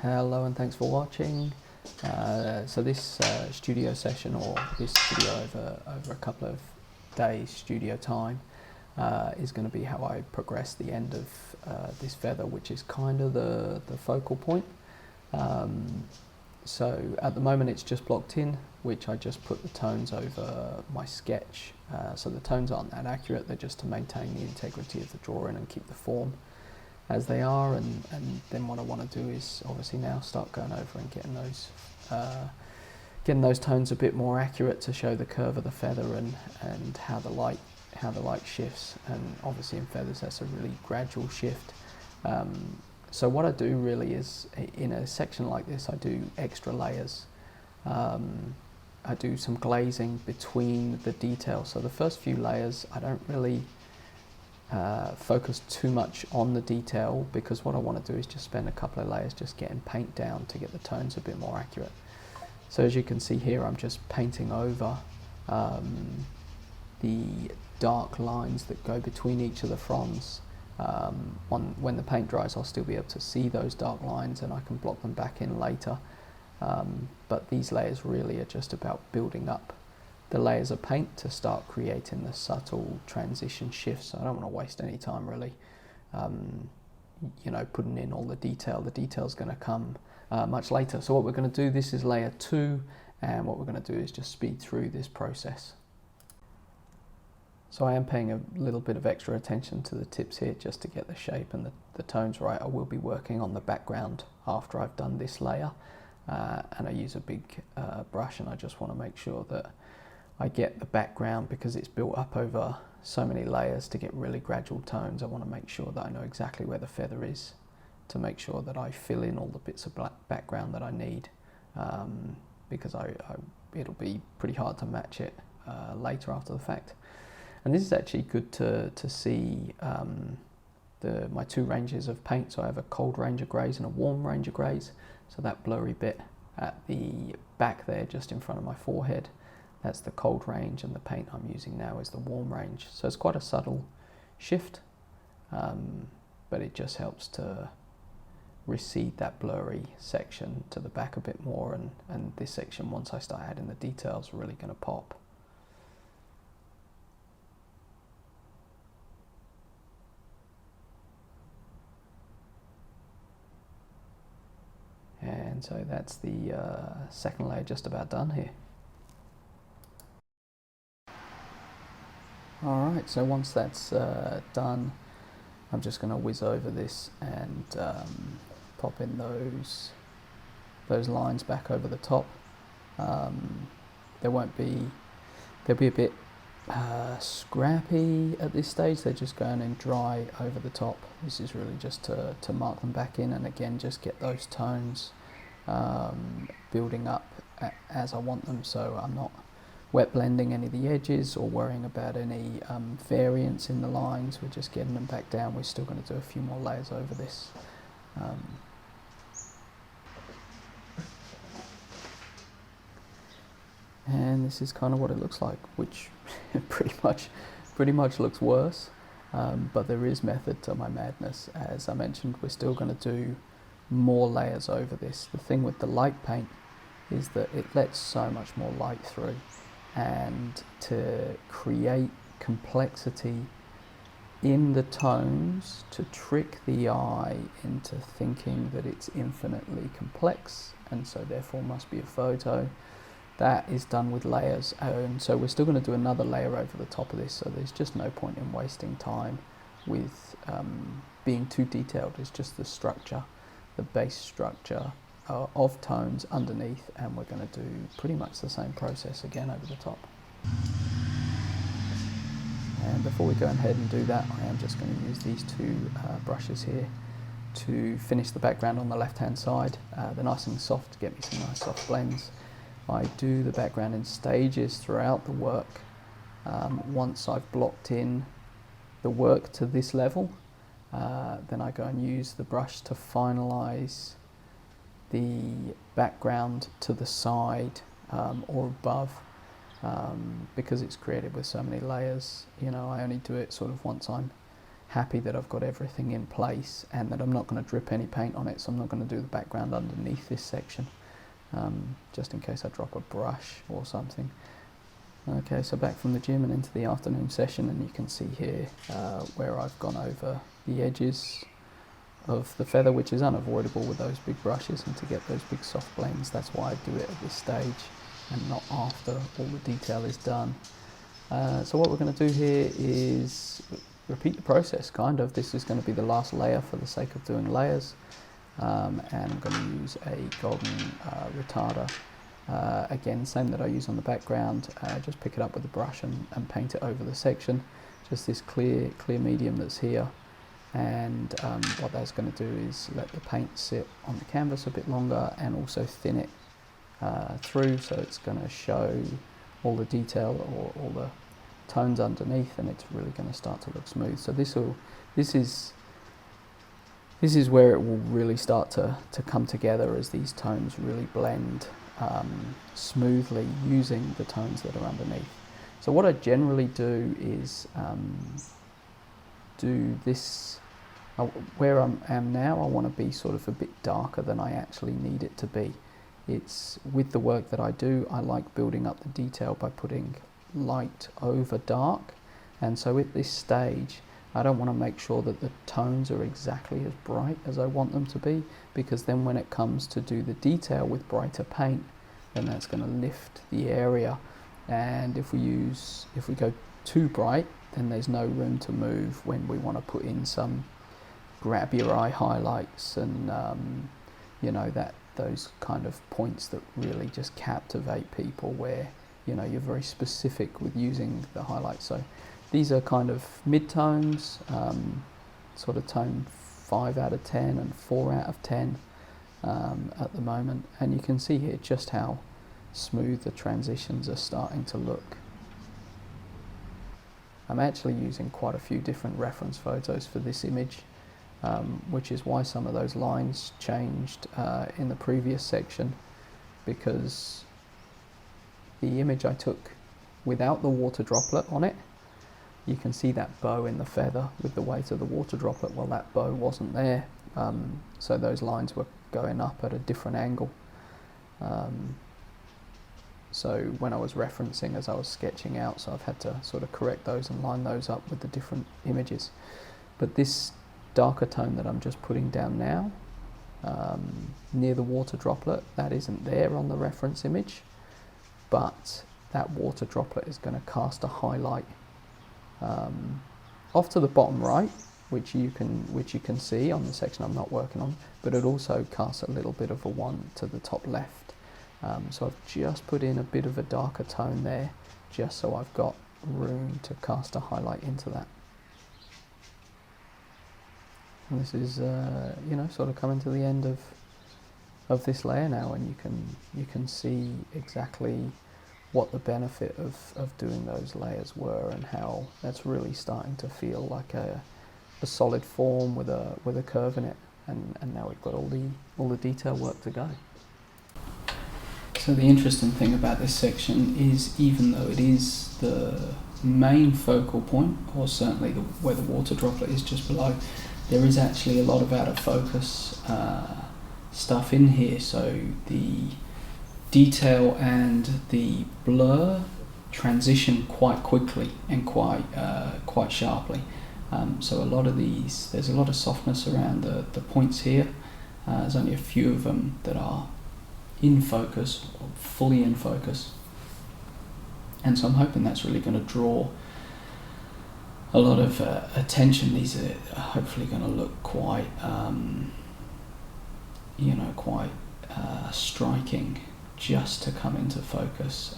Hello and thanks for watching. So this studio session, or this video over a couple of days studio time, is going to be how I progress the end of this feather, which is kind of the focal point. So at the moment it's just blocked in, which I just put the tones over my sketch. So the tones aren't that accurate, they're just to maintain the integrity of the drawing and keep the form as they are, and then what I want to do is obviously now start going over and getting those tones a bit more accurate to show the curve of the feather and how the light shifts. And obviously in feathers that's a really gradual shift. So what I do really is, in a section like this, I do extra layers. I do some glazing between the details. So the first few layers I don't really focus too much on the detail, because what I want to do is just spend a couple of layers just getting paint down to get the tones a bit more accurate. So as you can see here, I'm just painting over the dark lines that go between each of the fronds. When the paint dries, I'll still be able to see those dark lines and I can block them back in later. But these layers really are just about building up the layers of paint to start creating the subtle transition shifts. So I don't want to waste any time really, putting in all the detail. The detail's going to come much later. So what we're going to do, this is layer 2, and what we're going to do is just speed through this process. So I am paying a little bit of extra attention to the tips here just to get the shape and the tones right. I will be working on the background after I've done this layer, and I use a big brush, and I just want to make sure that I get the background, because it's built up over so many layers, to get really gradual tones. I want to make sure that I know exactly where the feather is, to make sure that I fill in all the bits of background that I need, because it'll be pretty hard to match it later after the fact. And this is actually good to see my two ranges of paint. So I have a cold range of greys and a warm range of greys. So that blurry bit at the back there, just in front of my forehead, that's the cold range, and the paint I'm using now is the warm range. So it's quite a subtle shift, but it just helps to recede that blurry section to the back a bit more, and this section, once I start adding the details, are really going to pop. And so that's the second layer just about done here. Alright, so once that's done, I'm just going to whiz over this and pop in those lines back over the top. They'll be a bit scrappy at this stage. They're just going in dry over the top. This is really just to mark them back in, and again just get those tones building up as I want them, so I'm not wet blending any of the edges or worrying about any variance in the lines. We're just getting them back down. We're still going to do a few more layers over this. And this is kind of what it looks like, which pretty much looks worse, but there is method to my madness. As I mentioned, we're still going to do more layers over this. The thing with the light paint is that it lets so much more light through, and to create complexity in the tones, to trick the eye into thinking that it's infinitely complex and so therefore must be a photo, that is done with layers. And so we're still going to do another layer over the top of this, so there's just no point in wasting time with being too detailed. It's just the structure, the base structure of tones underneath, and we're going to do pretty much the same process again over the top. And before we go ahead and do that, I am just going to use these two brushes here to finish the background on the left hand side. They're nice and soft to get me some nice soft blends. I do the background in stages throughout the work. Once I've blocked in the work to this level, then I go and use the brush to finalize the background to the side or above, because it's created with so many layers. I only do it sort of once I'm happy that I've got everything in place and that I'm not going to drip any paint on it, so I'm not going to do the background underneath this section, just in case I drop a brush or something. Okay, so back from the gym and into the afternoon session, and you can see here where I've gone over the edges of the feather, which is unavoidable with those big brushes, and to get those big soft blends, that's why I do it at this stage and not after all the detail is done. So what we're going to do here is repeat the process, kind of. This is going to be the last layer for the sake of doing layers, and I'm going to use a golden retarder. Again, same that I use on the background, just pick it up with a brush and paint it over the section, just this clear medium that's here. And what that's going to do is let the paint sit on the canvas a bit longer and also thin it through, so it's going to show all the detail or all the tones underneath, and it's really going to start to look smooth. So this is where it will really start to come together, as these tones really blend smoothly using the tones that are underneath. So what I generally do is do this where I am now. I want to be sort of a bit darker than I actually need it to be. It's with the work that I do, I like building up the detail by putting light over dark, and so at this stage I don't want to make sure that the tones are exactly as bright as I want them to be, because then when it comes to do the detail with brighter paint, then that's going to lift the area, and if we go too bright, then there's no room to move when we want to put in some grab your eye highlights and you know, those kind of points that really just captivate people, where you know you're very specific with using the highlights. So these are kind of mid-tones, sort of tone 5 out of 10 and 4 out of 10 at the moment, and you can see here just how smooth the transitions are starting to look. I'm actually using quite a few different reference photos for this image, which is why some of those lines changed in the previous section, because the image I took without the water droplet on it, you can see that bow in the feather with the weight of the water droplet. Well, that bow wasn't there, so those lines were going up at a different angle. So when I was referencing as I was sketching out, so I've had to sort of correct those and line those up with the different images. But this darker tone that I'm just putting down now, near the water droplet, that isn't there on the reference image, but that water droplet is going to cast a highlight off to the bottom right, which you can see on the section I'm not working on, but it also casts a little bit of a one to the top left. So I've just put in a bit of a darker tone there, just so I've got room to cast a highlight into that. And this is, you know, sort of coming to the end of this layer now, and you can see exactly what the benefit of doing those layers were, and how that's really starting to feel like a solid form with a curve in it, and now we've got all the detail work to go. So the interesting thing about this section is, even though it is the main focal point, or certainly where the water droplet is just below, there is actually a lot of out of focus stuff in here. So the detail and the blur transition quite quickly and quite sharply. So a lot of these, there's a lot of softness around the points here. There's only a few of them that are in focus, or fully in focus, and so I'm hoping that's really going to draw a lot of attention. These are hopefully going to look quite striking just to come into focus.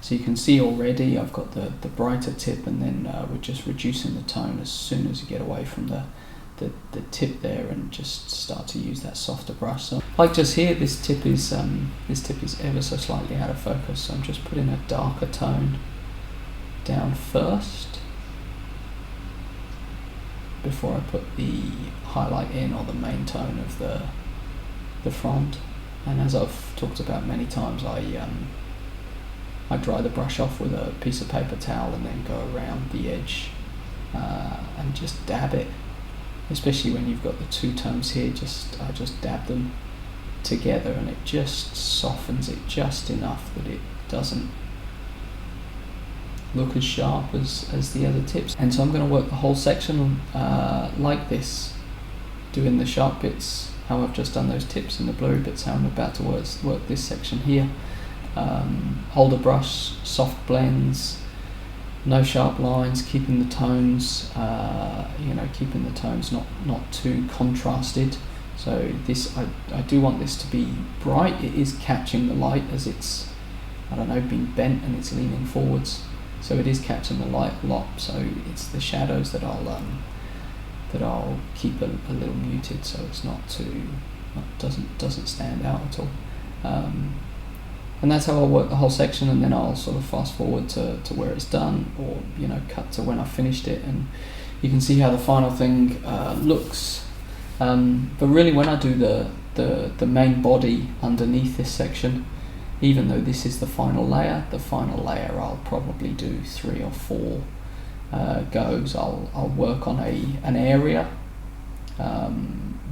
So you can see already I've got the brighter tip, and then we're just reducing the tone as soon as you get away from the tip there and just start to use that softer brush. So like just here, this tip is ever so slightly out of focus, so I'm just putting a darker tone down first before I put the highlight in, or the main tone of the front. And as I've talked about many times, I dry the brush off with a piece of paper towel and then go around the edge and just dab it, especially when you've got the two tones here. I just dab them together, and it just softens it just enough that it doesn't look as sharp as the other tips. And so I'm going to work the whole section like this, doing the sharp bits how I've just done those tips, and the blurry bits how I'm about to work this section here. Hold a brush, soft blends, no sharp lines, keeping the tones, keeping the tones not too contrasted. So this, I do want this to be bright. It is catching the light as it's, being bent and it's leaning forwards. So it is catching the light a lot. So it's the shadows that I'll keep a little muted, so it's doesn't stand out at all. And that's how I'll work the whole section, and then I'll sort of fast forward to where it's done, or cut to when I finished it, and you can see how the final thing looks. But really, when I do the main body underneath this section, even though this is the final layer I'll probably do 3 or 4 goes. I'll work on an area,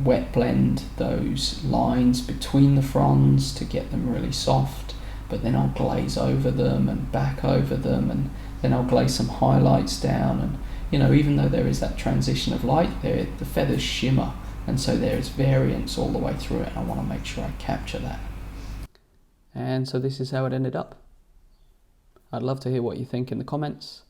wet blend those lines between the fronds to get them really soft, but then I'll glaze over them and back over them, and then I'll glaze some highlights down, and even though there is that transition of light there, the feathers shimmer, and so there is variance all the way through it, and I want to make sure I capture that. And so this is how it ended up. I'd love to hear what you think in the comments.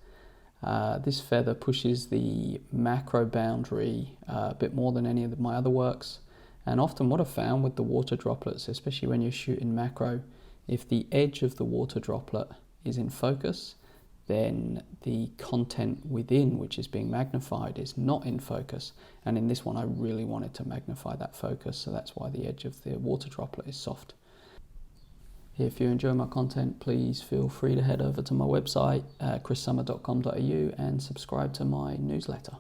This feather pushes the macro boundary a bit more than any of my other works, and often what I've found with the water droplets, especially when you're shooting macro, if the edge of the water droplet is in focus, then the content within, which is being magnified, is not in focus. And in this one I really wanted to magnify that focus, so that's why the edge of the water droplet is soft. If you enjoy my content, please feel free to head over to my website, chrissummer.com.au, and subscribe to my newsletter.